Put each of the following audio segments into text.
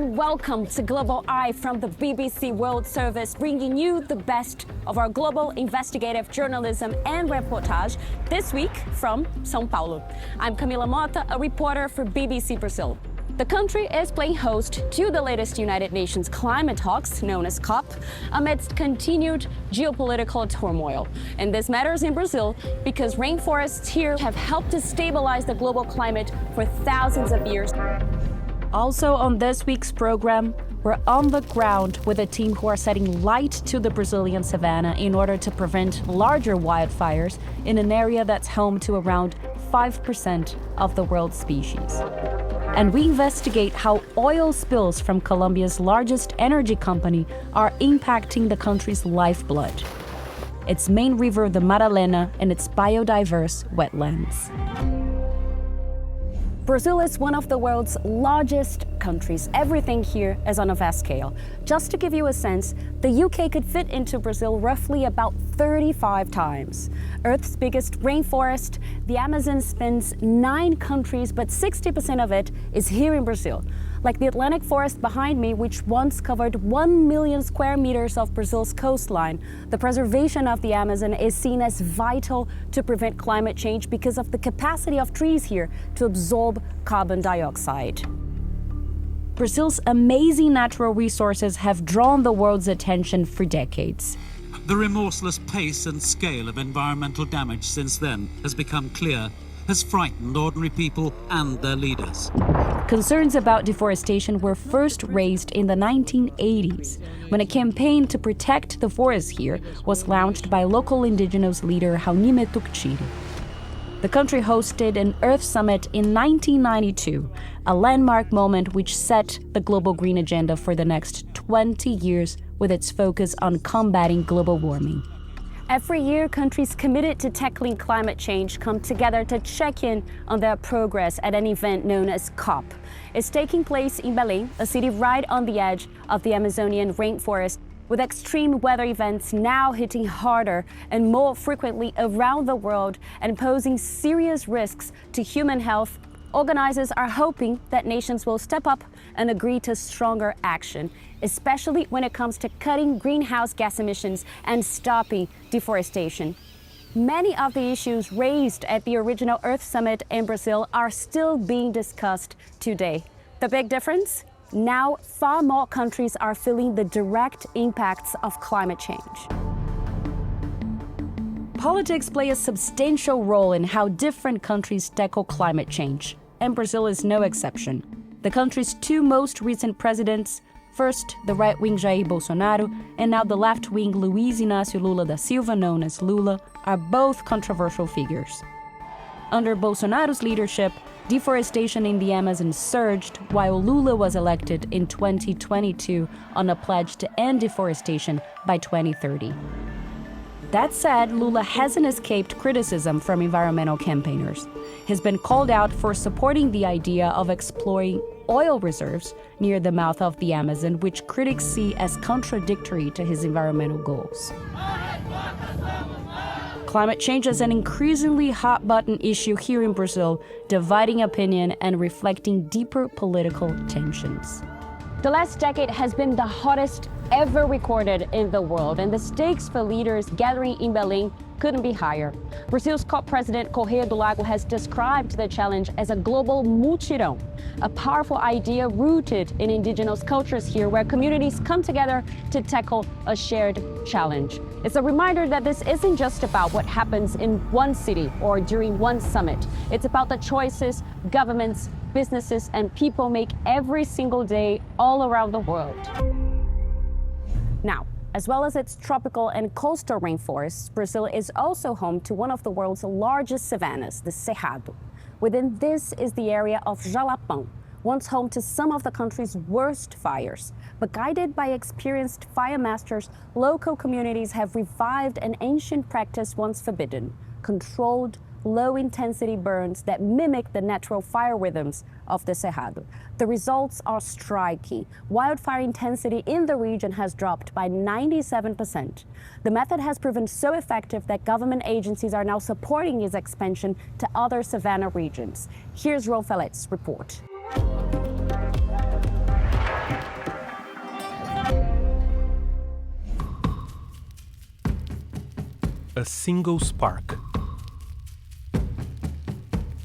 and welcome to Global Eye from the BBC World Service, bringing you the best of our global investigative journalism and reportage this week from São Paulo. I'm Camila Mota, a reporter for BBC Brazil. The country is playing host to the latest United Nations climate talks, known as COP, amidst continued geopolitical turmoil. And this matters in Brazil because rainforests here have helped to stabilize the global climate for thousands of years. Also on this week's program, we're on the ground with a team who are setting light to the Brazilian savanna in order to prevent larger wildfires in an area that's home to around 5% of the world's species. And we investigate how oil spills from Colombia's largest energy company are impacting the country's lifeblood, its main river, the Madalena, and its biodiverse wetlands. Brazil is one of the world's largest countries. Everything here is on a vast scale. Just to give you a sense, the UK could fit into Brazil roughly about 35 times. Earth's biggest rainforest, the Amazon, spans 9 countries, but 60% of it is here in Brazil. Like the Atlantic forest behind me, which once covered 1 million square meters of Brazil's coastline, the preservation of the Amazon is seen as vital to prevent climate change because of the capacity of trees here to absorb carbon dioxide. Brazil's amazing natural resources have drawn the world's attention for decades. The remorseless pace and scale of environmental damage since then has become clear, has frightened ordinary people and their leaders. Concerns about deforestation were first raised in the 1980s, when a campaign to protect the forests here was launched by local indigenous leader Raoni Metuktiri. The country hosted an Earth Summit in 1992, a landmark moment which set the global green agenda for the next 20 years with its focus on combating global warming. Every year, countries committed to tackling climate change come together to check in on their progress at an event known as COP. It's taking place in Belém, a city right on the edge of the Amazonian rainforest, with extreme weather events now hitting harder and more frequently around the world and posing serious risks to human health. Organizers are hoping that nations will step up and agree to stronger action, especially when it comes to cutting greenhouse gas emissions and stopping deforestation. Many of the issues raised at the original Earth Summit in Brazil are still being discussed today. The big difference? Now, far more countries are feeling the direct impacts of climate change. Politics play a substantial role in how different countries tackle climate change, and Brazil is no exception. The country's 2 most recent presidents, first the right-wing Jair Bolsonaro and now the left-wing Luiz Inácio Lula da Silva, known as Lula, are both controversial figures. Under Bolsonaro's leadership, deforestation in the Amazon surged, while Lula was elected in 2022 on a pledge to end deforestation by 2030. That said, Lula hasn't escaped criticism from environmental campaigners. He's been called out for supporting the idea of exploring oil reserves near the mouth of the Amazon, which critics see as contradictory to his environmental goals. Climate change is an increasingly hot-button issue here in Brazil, dividing opinion and reflecting deeper political tensions. The last decade has been the hottest ever recorded in the world, and the stakes for leaders gathering in Belém couldn't be higher. Brazil's COP president, Corrêa do Lago, has described the challenge as a global mutirão, a powerful idea rooted in indigenous cultures here, where communities come together to tackle a shared challenge. It's a reminder that this isn't just about what happens in one city or during one summit. It's about the choices governments, businesses, and people make every single day all around the world. Now, as well as its tropical and coastal rainforests, Brazil is also home to one of the world's largest savannas, the Cerrado. Within this is the area of Jalapão, once home to some of the country's worst fires. But guided by experienced fire masters, local communities have revived an ancient practice once forbidden: controlled, low-intensity burns that mimic the natural fire rhythms of the Cerrado. The results are striking. Wildfire intensity in the region has dropped by 97%. The method has proven so effective that government agencies are now supporting its expansion to other savanna regions. Here's Ron Fellett's report. a single spark.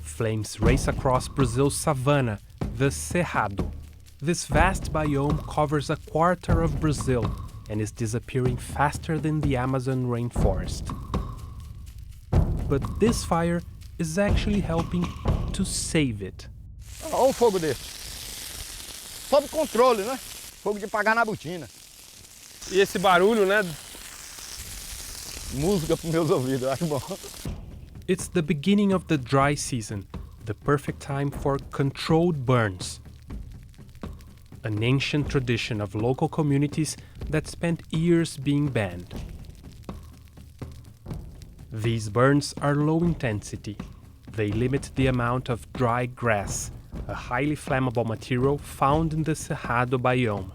Flames race across Brazil's savanna, the Cerrado. This vast biome covers a quarter of Brazil and is disappearing faster than the Amazon rainforest. But this fire is actually helping to save it. Olha o fogo desse. Sob controle, né? Fogo de pagar na botina. E esse barulho, né? Música para meus ouvidos, eu acho bom. It's the beginning of the dry season, the perfect time for controlled burns. An ancient tradition of local communities that spent years being banned. These burns are low intensity. They limit the amount of dry grass, a highly flammable material found in the Cerrado biome.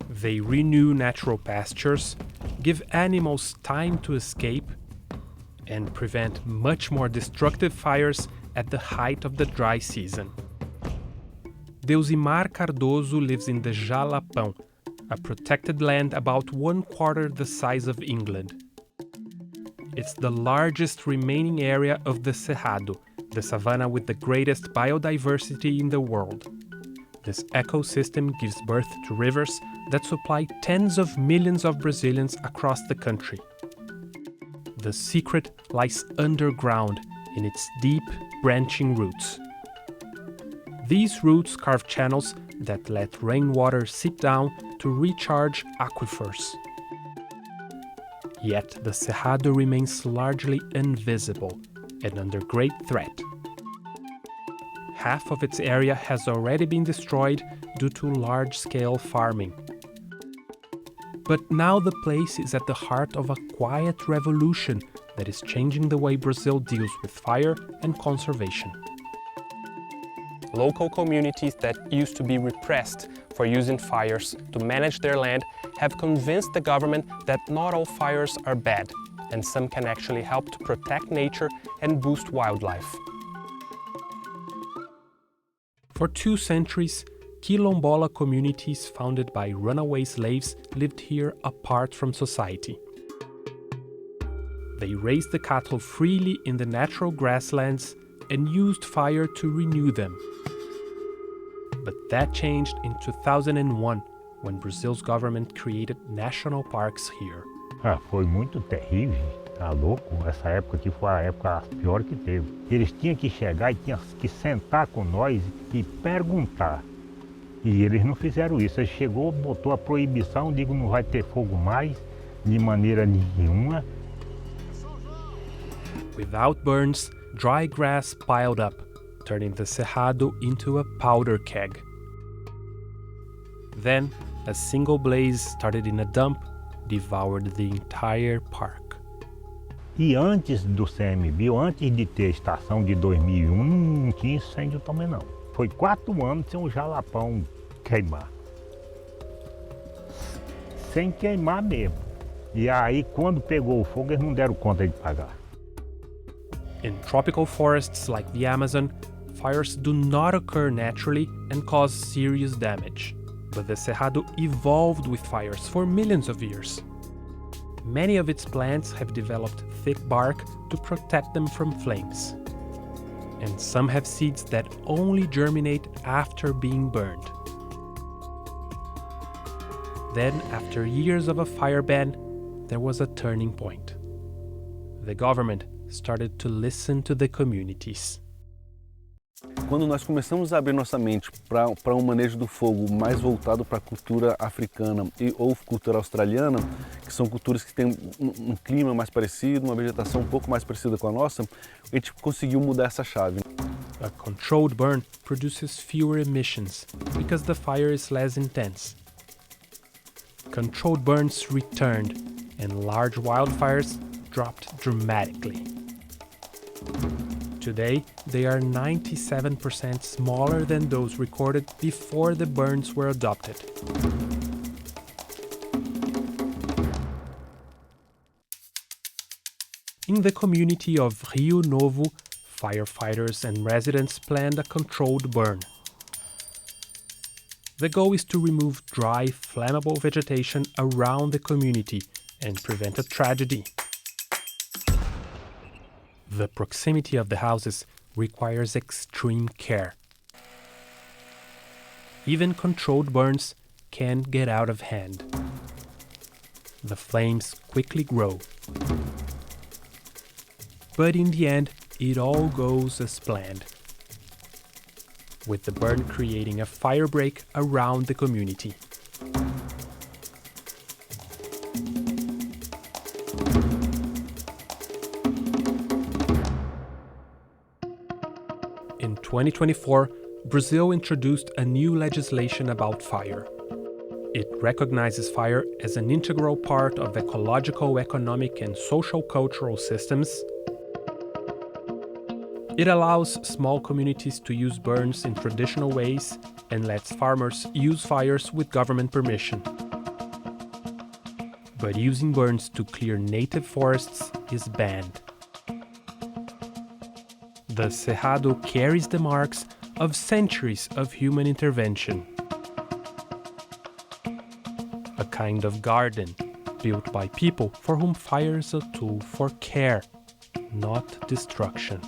They renew natural pastures, give animals time to escape, and prevent much more destructive fires at the height of the dry season. Deusimar Cardoso lives in the Jalapão, a protected land about 1/4 the size of England. It's the largest remaining area of the Cerrado, the savanna with the greatest biodiversity in the world. This ecosystem gives birth to rivers that supply tens of millions of Brazilians across the country. The secret lies underground in its deep, branching roots. These roots carve channels that let rainwater seep down to recharge aquifers. Yet the Cerrado remains largely invisible and under great threat. Half of its area has already been destroyed due to large-scale farming. But now the place is at the heart of a quiet revolution that is changing the way Brazil deals with fire and conservation. Local communities that used to be repressed for using fires to manage their land have convinced the government that not all fires are bad, and some can actually help to protect nature and boost wildlife. For 2 centuries, Quilombola communities founded by runaway slaves lived here apart from society. They raised the cattle freely in the natural grasslands and used fire to renew them. But that changed in 2001, when Brazil's government created national parks here. Foi muito terrível, tá louco? Essa época aqui foi a época pior que teve. Eles tinham que chegar e tinham que sentar com nós e perguntar. E eles não fizeram isso. Ele chegou, botou a proibição, digo, não vai ter fogo mais, de maneira nenhuma. Without burns, dry grass piled up, turning the Cerrado into a powder keg. Then, a single blaze started in a dump, devoured the entire park. E antes do CMBio, antes de ter a estação de 2001, não tinha incêndio também não. Foi 4 anos sem um jalapão queimar. Sem queimar mesmo. E aí, quando pegou o fogo, eles não deram conta de pagar. In tropical forests like the Amazon, fires do not occur naturally and cause serious damage. But the Cerrado evolved with fires for millions of years. Many of its plants have developed thick bark to protect them from flames. And some have seeds that only germinate after being burned. Then, after years of a fire ban, there was a turning point. The government started to listen to the communities. Quando nós começamos a abrir nossa mente para um manejo do fogo mais voltado para a cultura africana ou cultura australiana, que são culturas que têm um clima mais parecido, uma vegetação um pouco mais parecida com a nossa, a gente conseguiu mudar essa chave. A controlled burn produces fewer emissions because the fire is less intense. Controlled burns returned and large wildfires dropped dramatically. Today, they are 97% smaller than those recorded before the burns were adopted. In the community of Rio Novo, firefighters and residents planned a controlled burn. The goal is to remove dry, flammable vegetation around the community and prevent a tragedy. The proximity of the houses requires extreme care. Even controlled burns can get out of hand. The flames quickly grow. But in the end, it all goes as planned, with the burn creating a firebreak around the community. In 2024, Brazil introduced a new legislation about fire. It recognizes fire as an integral part of ecological, economic, and social-cultural systems. It allows small communities to use burns in traditional ways and lets farmers use fires with government permission. But using burns to clear native forests is banned. The Cerrado carries the marks of centuries of human intervention. A kind of garden built by people for whom fire is a tool for care, not destruction.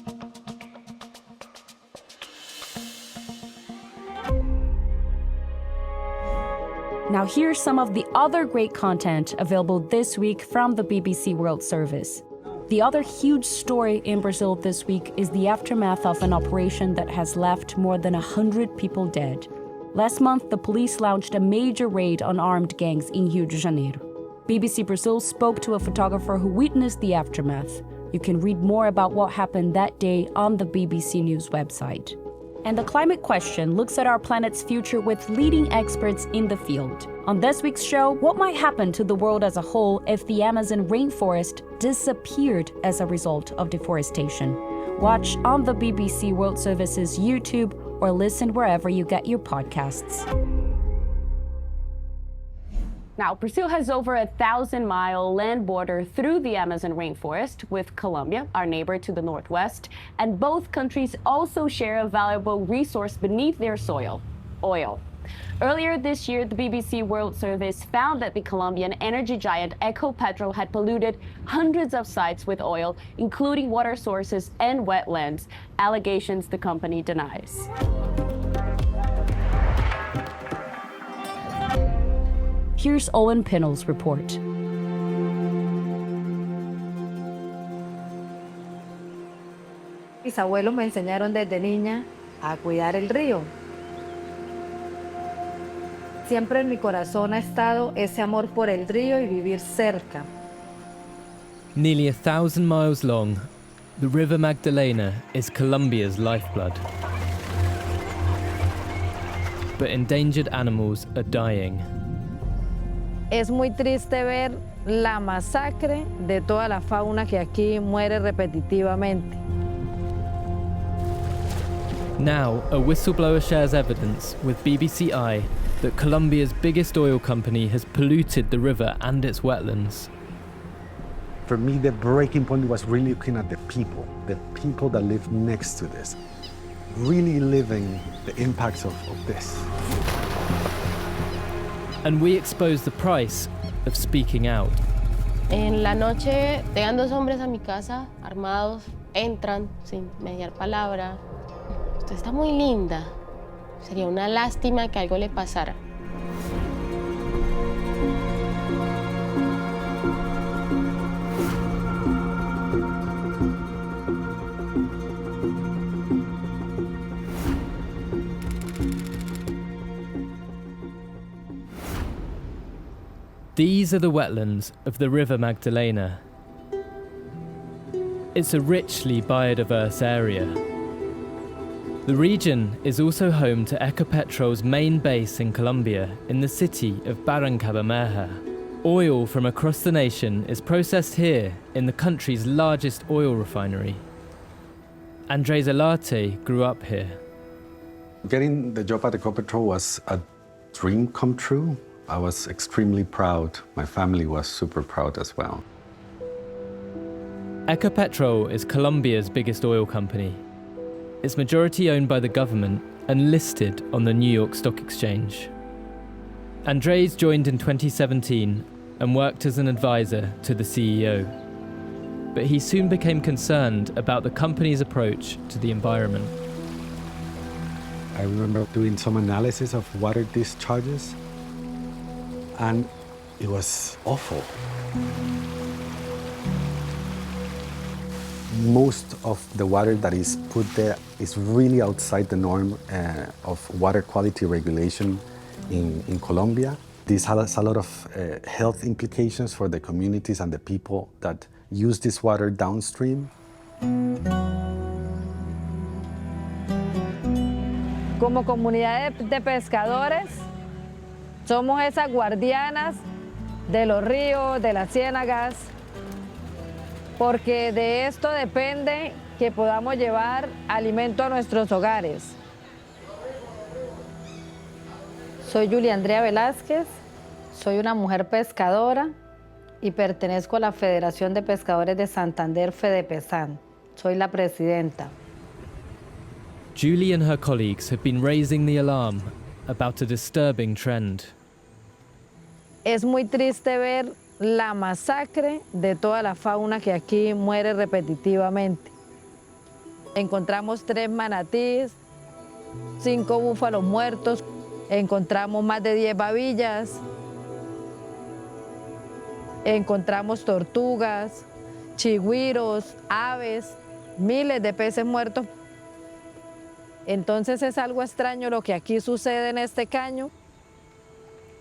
Now here's some of the other great content available this week from the BBC World Service. The other huge story in Brazil this week is the aftermath of an operation that has left more than 100 people dead. Last month, the police launched a major raid on armed gangs in Rio de Janeiro. BBC Brazil spoke to a photographer who witnessed the aftermath. You can read more about what happened that day on the BBC News website. And the climate question looks at our planet's future with leading experts in the field. On this week's show, what might happen to the world as a whole if the Amazon rainforest disappeared as a result of deforestation? Watch on the BBC World Service's YouTube or listen wherever you get your podcasts. Now, Brazil has over 1,000-mile land border through the Amazon rainforest with Colombia, our neighbor to the northwest, and both countries also share a valuable resource beneath their soil, oil. Earlier this year, the BBC World Service found that the Colombian energy giant Ecopetrol had polluted hundreds of sites with oil, including water sources and wetlands, allegations the company denies. Here's Owen Pinnell's report. Mis abuelos me enseñaron desde niña a cuidar el río. Siempre en mi corazón ha estado ese amor por el río y vivir cerca. Nearly 1,000 miles long, the River Magdalena is Colombia's lifeblood. But endangered animals are dying. Es muy triste ver la masacre de toda la fauna que aquí muere repetitivamente. Now, a whistleblower shares evidence with BBC Eye that Colombia's biggest oil company has polluted the river and its wetlands. For me, the breaking point was really looking at the people that live next to this, really living the impacts of this. And we expose the price of speaking out. En la noche llegan dos hombres a mi casa, armados, entran sin mediar palabra. Usted está muy linda. Sería una lástima que algo le pasara. These are the wetlands of the River Magdalena. It's a richly biodiverse area. The region is also home to Ecopetrol's main base in Colombia, in the city of Barrancabermeja. Oil from across the nation is processed here in the country's largest oil refinery. Andres Alarte grew up here. Getting the job at Ecopetrol was a dream come true. I was extremely proud. My family was super proud as well. Ecopetrol is Colombia's biggest oil company. It's majority owned by the government and listed on the New York Stock Exchange. Andres joined in 2017 and worked as an advisor to the CEO. But he soon became concerned about the company's approach to the environment. I remember doing some analysis of water discharges, and it was awful. Most of the water that is put there is really outside the norm of water quality regulation in Colombia. This has a lot of health implications for the communities and the people that use this water downstream. Como comunidad de pescadores, somos esas guardianas de los ríos, de las ciénagas, porque de esto depende que podamos llevar alimento a nuestros hogares. Soy Julia Andrea Velázquez, soy una mujer pescadora y pertenezco a la Federación de Pescadores de Santander, FEDEPESAN. Soy la presidenta. Julie and her colleagues have been raising the alarm about a disturbing trend. Es muy triste ver la masacre de toda la fauna que aquí muere repetitivamente. Encontramos 3 manatíes, 5 búfalos muertos, encontramos más de 10 babillas, encontramos tortugas, chigüiros, aves, miles de peces muertos. Entonces es algo extraño lo que aquí sucede en este caño.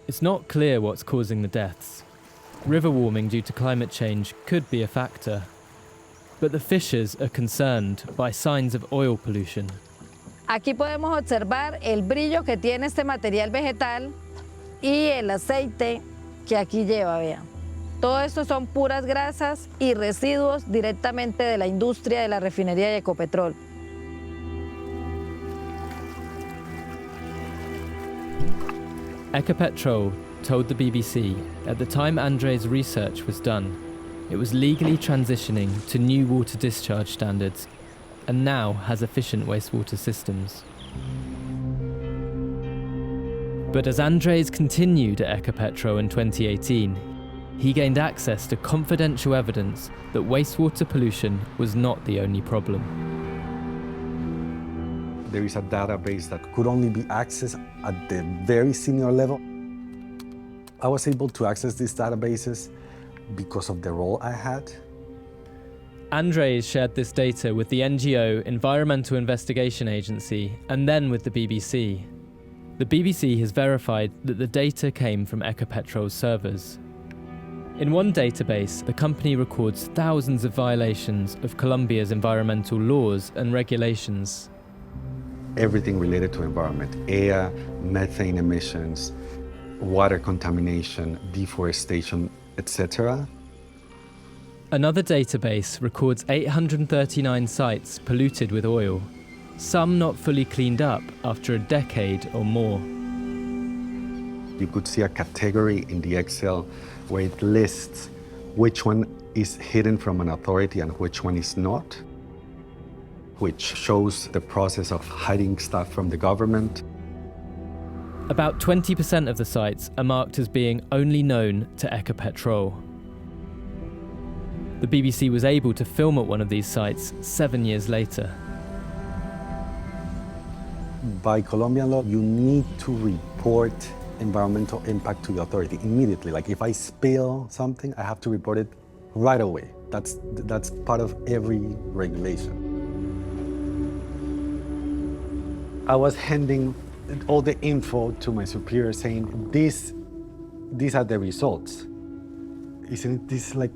It's not clear what's causing the deaths. River warming due to climate change could be a factor. But the fishers are concerned by signs of oil pollution. Aquí podemos observar el brillo que tiene este material vegetal y el aceite que aquí lleva, vean. Todo esto son puras grasas y residuos directamente de la industria de la refinería de Ecopetrol. Ecopetrol told the BBC at the time André's research was done, it was legally transitioning to new water discharge standards and now has efficient wastewater systems. But as Andrés continued at Ecopetrol in 2018, he gained access to confidential evidence that wastewater pollution was not the only problem. There is a database that could only be accessed at the very senior level. I was able to access these databases because of the role I had. Andrés shared this data with the NGO Environmental Investigation Agency and then with the BBC. The BBC has verified that the data came from Ecopetrol's servers. In one database, the company records thousands of violations of Colombia's environmental laws and regulations. Everything related to environment, air, methane emissions, water contamination, deforestation, etc. Another database records 839 sites polluted with oil, some not fully cleaned up after a decade or more. You could see a category in the Excel where it lists which one is hidden from an authority and which one is not, which shows the process of hiding stuff from the government. About 20% of the sites are marked as being only known to Ecopetrol. The BBC was able to film at one of these sites 7 years later. By Colombian law, you need to report environmental impact to the authority immediately. Like if I spill something, I have to report it right away. That's part of every regulation. I was handing all the info to my superior saying, these are the results. Isn't this like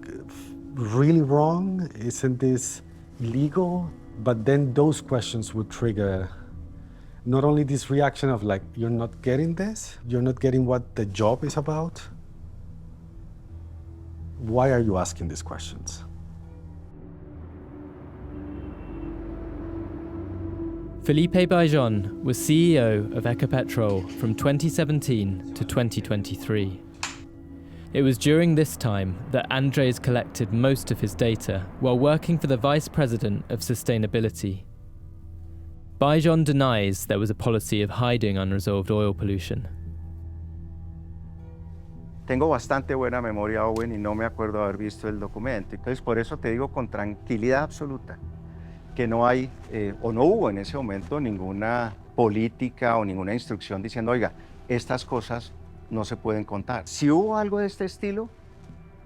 really wrong? Isn't this illegal? But then those questions would trigger not only this reaction of like, you're not getting this, you're not getting what the job is about. Why are you asking these questions? Felipe Baijon was CEO of Ecopetrol from 2017 to 2023. It was during this time that Andrés collected most of his data while working for the Vice President of Sustainability. Baijon denies there was a policy of hiding unresolved oil pollution. Tengo bastante buena memoria, Owen, y no me acuerdo haber visto el documento. Entonces, por eso te digo con tranquilidad absoluta que no hay, o no hubo en ese momento ninguna política o ninguna instrucción diciendo, oiga, estas cosas no se pueden contar. Si hubo algo de este estilo,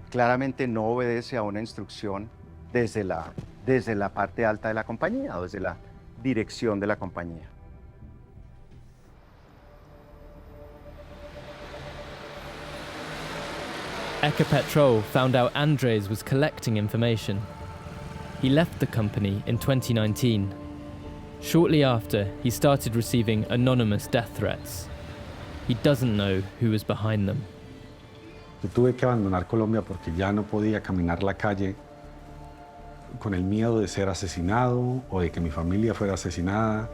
claramente no obedece a una instrucción desde la parte alta de la compañía o desde la dirección de la compañía. Ecopetrol found out Andres was collecting information. He left the company in 2019. Shortly after, he started receiving anonymous death threats. He doesn't know who was behind them. Yo tuve que abandonar Colombia porque ya no podía caminar la calle con el miedo de ser asesinado o de que mi familia fuera asesinada.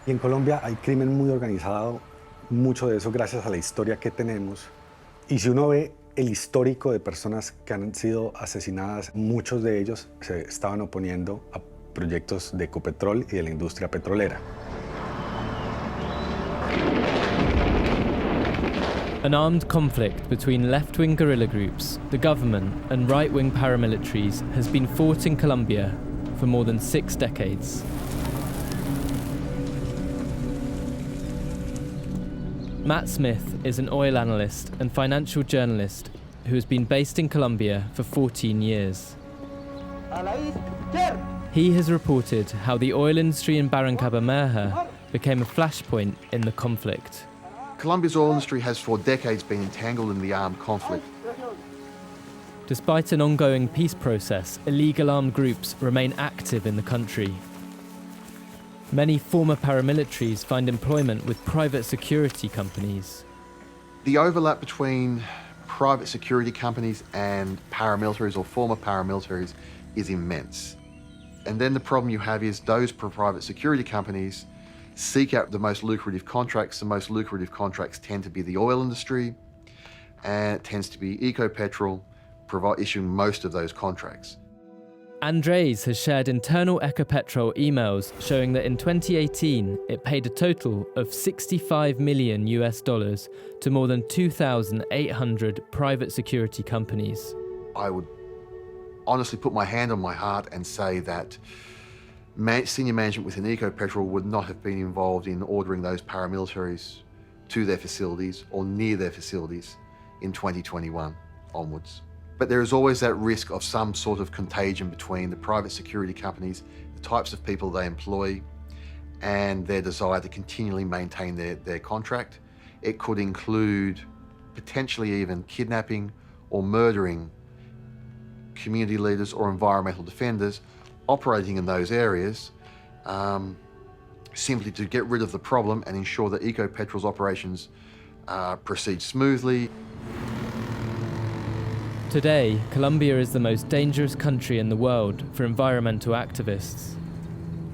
Y en Colombia hay crimen muy organizado, mucho de eso gracias a la historia que tenemos. Y si uno ve el histórico de personas que han sido asesinadas, muchos de ellos se estaban oponiendo a proyectos de Ecopetrol y de la industria petrolera. An armed conflict between left-wing guerrilla groups, the government, and right-wing paramilitaries has been fought in Colombia for more than 6 decades. Matt Smith is an oil analyst and financial journalist who has been based in Colombia for 14 years. He has reported how the oil industry in Barrancabermeja became a flashpoint in the conflict. Colombia's oil industry has for decades been entangled in the armed conflict. Despite an ongoing peace process, illegal armed groups remain active in the country. Many former paramilitaries find employment with private security companies. The overlap between private security companies and paramilitaries or former paramilitaries is immense. And then the problem you have is those private security companies seek out the most lucrative contracts. The most lucrative contracts tend to be the oil industry, and it tends to be Ecopetrol issuing most of those contracts. Andres has shared internal Ecopetrol emails showing that in 2018 it paid a total of $65 million to more than 2,800 private security companies. I would honestly put my hand on my heart and say that senior management within Ecopetrol would not have been involved in ordering those paramilitaries to their facilities or near their facilities in 2021 onwards. But there is always that risk of some sort of contagion between the private security companies, the types of people they employ, and their desire to continually maintain their contract. It could include potentially even kidnapping or murdering community leaders or environmental defenders operating in those areas simply to get rid of the problem and ensure that Ecopetrol's operations proceed smoothly. Today, Colombia is the most dangerous country in the world for environmental activists.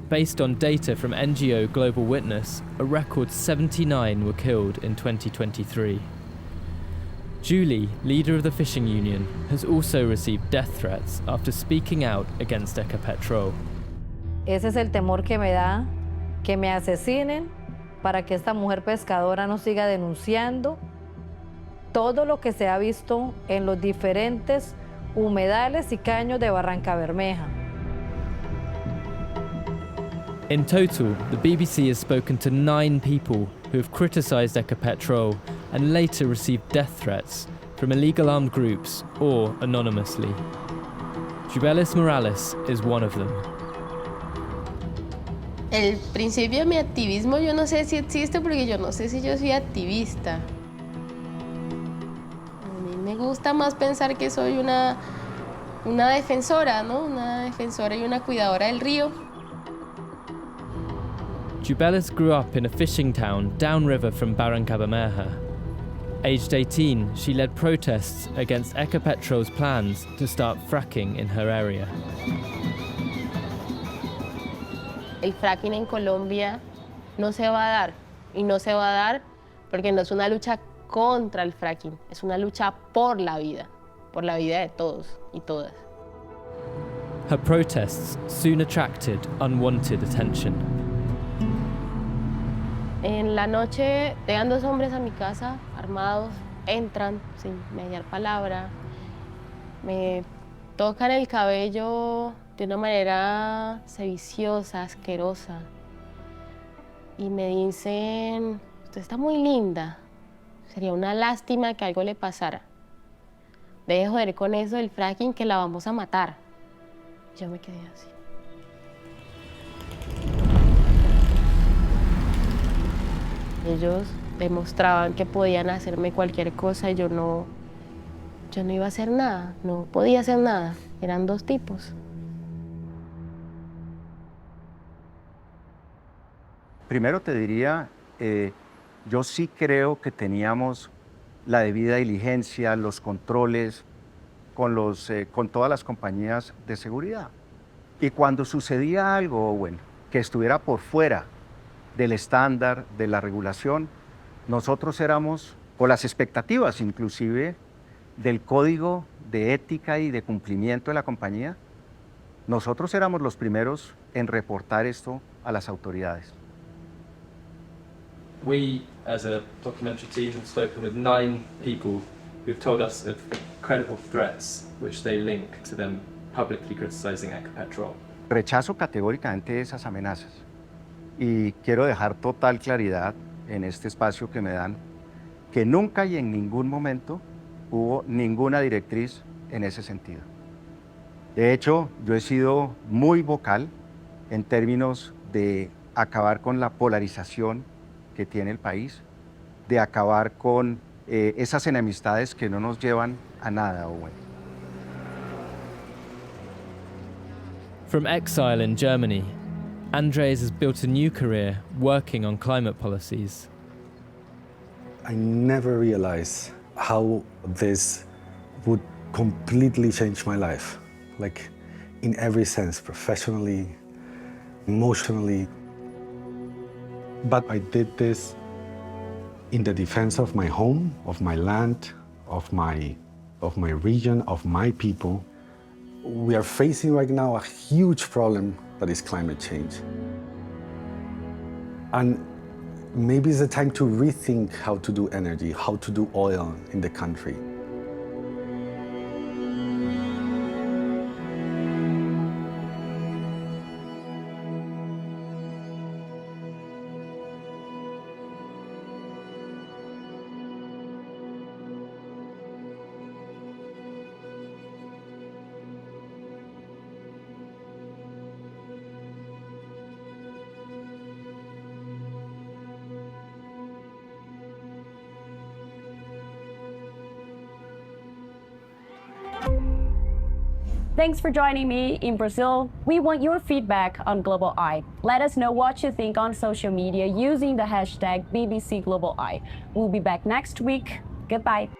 Based on data from NGO Global Witness, a record 79 were killed in 2023. Julie, leader of the fishing union, has also received death threats after speaking out against Ecopetrol. Ese es el temor que me da, que me asesinen para que esta mujer pescadora no siga denunciando todo lo que se ha visto en los diferentes humedales y caños de Barrancabermeja. In total, the BBC has spoken to 9 people who have criticised Ecopetrol and later received death threats from illegal armed groups or anonymously. Jubelis Morales is one of them. El principio de mi activismo yo no sé si existe porque yo no sé si yo soy activista. Me gusta más pensar que soy una defensora, ¿no? Una defensora y una cuidadora del río. Jubelis grew up in a fishing town downriver from Barrancabermeja. Aged 18, she led protests against Ecopetrol's plans to start fracking in her area. El fracking en Colombia no se va a dar, y no se va a dar porque no es una lucha contra el fracking, es una lucha por la vida de todos y todas. Her protests soon attracted unwanted attention. En En la noche llegan 2 hombres a mi casa, armados, entran sin mediar palabra, me tocan el cabello de una manera sediciosa, asquerosa, y me dicen, usted está muy linda, sería una lástima que algo le pasara. Deje de joder con eso del fracking que la vamos a matar. Yo me quedé así. Ellos demostraban que podían hacerme cualquier cosa y yo no iba a hacer nada, no podía hacer nada. Eran 2 tipos. Primero te diría, yo sí creo que teníamos la debida diligencia, los controles con todas las compañías de seguridad. Y cuando sucedía algo, bueno, que estuviera por fuera del estándar, de la regulación, nosotros éramos, o las expectativas inclusive, del código de ética y de cumplimiento de la compañía, nosotros éramos los primeros en reportar esto a las autoridades. We, as a documentary team, have spoken with 9 people who've told us of credible threats which they link to them publicly criticizing Ecopetrol. Rechazo categóricamente esas amenazas y quiero dejar total claridad en este espacio que me dan que nunca y en ningún momento hubo ninguna directriz en ese sentido. De hecho, yo he sido muy vocal en términos de acabar con la polarización que tiene el país, de acabar con esas enemistades que no nos llevan a nada, Owen. From exile in Germany, Andres has built a new career working on climate policies. I never realized how this would completely change my life, like in every sense, professionally, emotionally. But I did this in the defense of my home, of my land, of my region, of my people. We are facing right now a huge problem that is climate change. And maybe it's the time to rethink how to do energy, how to do oil in the country. Thanks for joining me in Brazil. We want your feedback on Global Eye. Let us know what you think on social media using the hashtag BBC Global Eye. We'll be back next week. Goodbye.